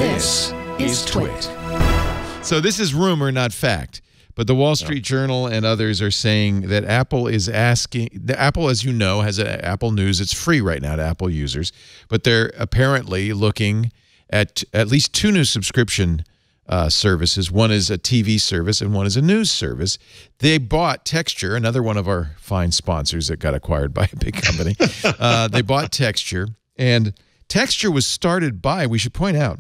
This is TWiT. So this is rumor, not fact. But the Wall Street Journal and others are saying that Apple is asking, Apple, as you know, has Apple News. It's free right now to Apple users. But they're apparently looking at least two new subscription services. One is a TV service and one is a news service. They bought Texture, another one of our fine sponsors that got acquired by a big company. They bought Texture. And Texture was started by, we should point out,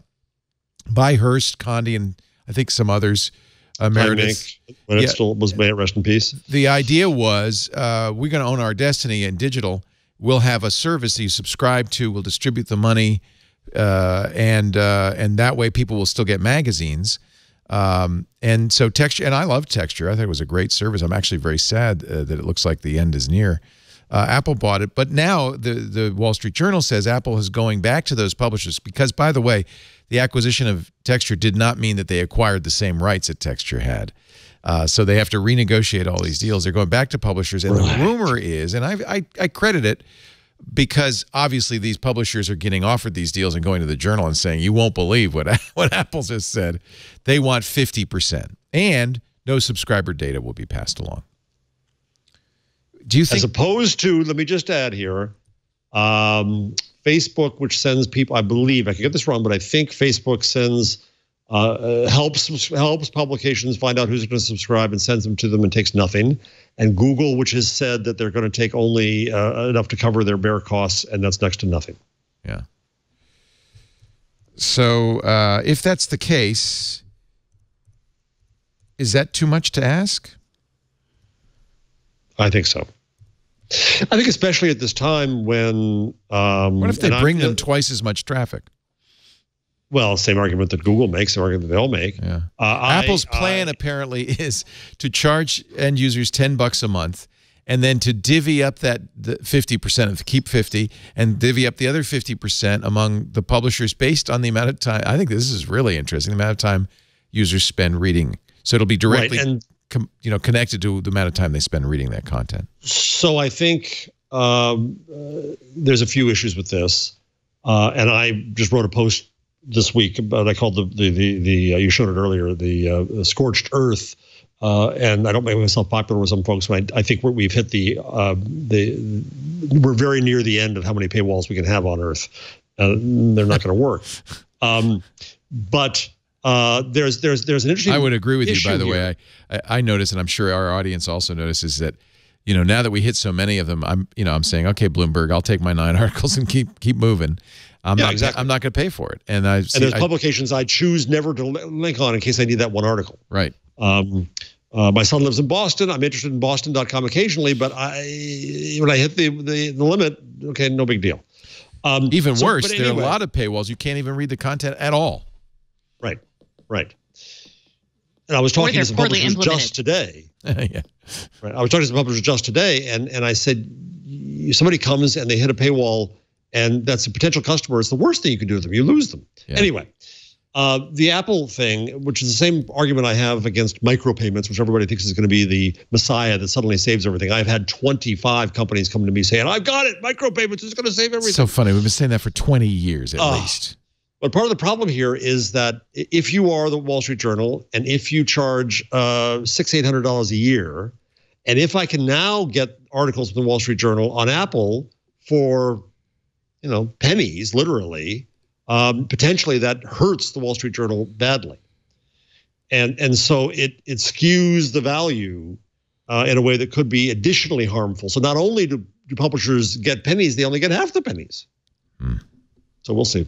by Hearst, Condi, and I think some others. Meredith, when it still was made, rest in peace. The idea was we're going to own our destiny in digital. We'll have a service that you subscribe to. We'll distribute the money, and that way people will still get magazines. And so Texture, and I love Texture. I thought it was a great service. I'm actually very sad that it looks like the end is near. Apple bought it, but now the Wall Street Journal says Apple is going back to those publishers because, by the way, the acquisition of Texture did not mean that they acquired the same rights that Texture had. So they have to renegotiate all these deals. They're going back to publishers, and the rumor is, and I credit it, because obviously these publishers are getting offered these deals and going to the Journal and saying, you won't believe what Apple just said. They want 50%, and no subscriber data will be passed along. Do you think, as opposed to, let me just add here, Facebook, which sends people, I believe, I could get this wrong, but I think Facebook sends, helps publications find out who's going to subscribe and sends them to them and takes nothing. And Google, which has said that they're going to take only enough to cover their bare costs, and that's next to nothing. Yeah. So if that's the case, is that too much to ask? I think so. I think especially at this time when... what if they bring them twice as much traffic? Well, same argument that Google makes, the argument that they'll make. Yeah. Apple's plan apparently is to charge end users $10 a month and then to divvy up the 50%, keep 50, and divvy up the other 50% among the publishers based on the amount of time. I think this is really interesting, the amount of time users spend reading. So it'll be directly... Right, and connected to the amount of time they spend reading that content. So I think there's a few issues with this, and I just wrote a post this week about, I called you showed it earlier, the scorched earth, and I don't make myself popular with some folks, but I think we've hit we're very near the end of how many paywalls we can have on Earth. They're not going to work, but. There's an interesting. I would agree with you. By the way, I notice, and I'm sure our audience also notices that, now that we hit so many of them, I'm saying, okay, Bloomberg, I'll take my 9 articles and keep moving. I'm not going to pay for it. And there's publications I choose never to link on in case I need that one article. Right. My son lives in Boston. I'm interested in Boston.com occasionally, but when I hit the limit, okay, no big deal. Even worse, there are a lot of paywalls. You can't even read the content at all. Right. Right. And I was talking to some publishers just today. Yeah. Right. I was talking to some publishers just today, and I said, somebody comes and they hit a paywall, and that's a potential customer. It's the worst thing you can do with them. You lose them. Yeah. Anyway, the Apple thing, which is the same argument I have against micropayments, which everybody thinks is going to be the messiah that suddenly saves everything. I've had 25 companies come to me saying, I've got it. Micropayments is going to save everything. So funny. We've been saying that for 20 years at least. But part of the problem here is that if you are the Wall Street Journal and if you charge $600–800 a year, and if I can now get articles from the Wall Street Journal on Apple for, pennies, literally, potentially that hurts the Wall Street Journal badly. And so it skews the value in a way that could be additionally harmful. So not only do publishers get pennies, they only get half the pennies. So we'll see.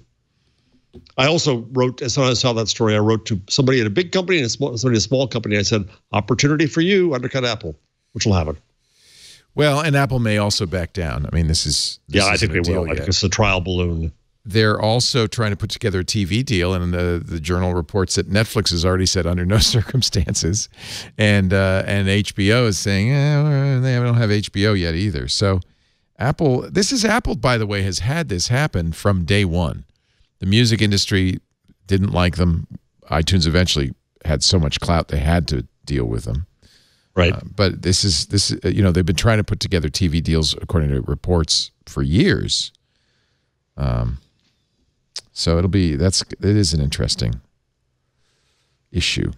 I also wrote, as soon as I saw that story, I wrote to somebody at a big company and somebody at a small company. I said, opportunity for you, undercut Apple, which will happen. Well, and Apple may also back down. I mean, this is I think they will. I think it's a trial balloon. They're also trying to put together a TV deal, and the Journal reports that Netflix has already said under no circumstances, and HBO is saying they don't have HBO yet either. So Apple, by the way, has had this happen from day one. The music industry didn't like them. iTunes eventually had so much clout they had to deal with them. Right. But this they've been trying to put together TV deals according to reports for years. So it is an interesting issue.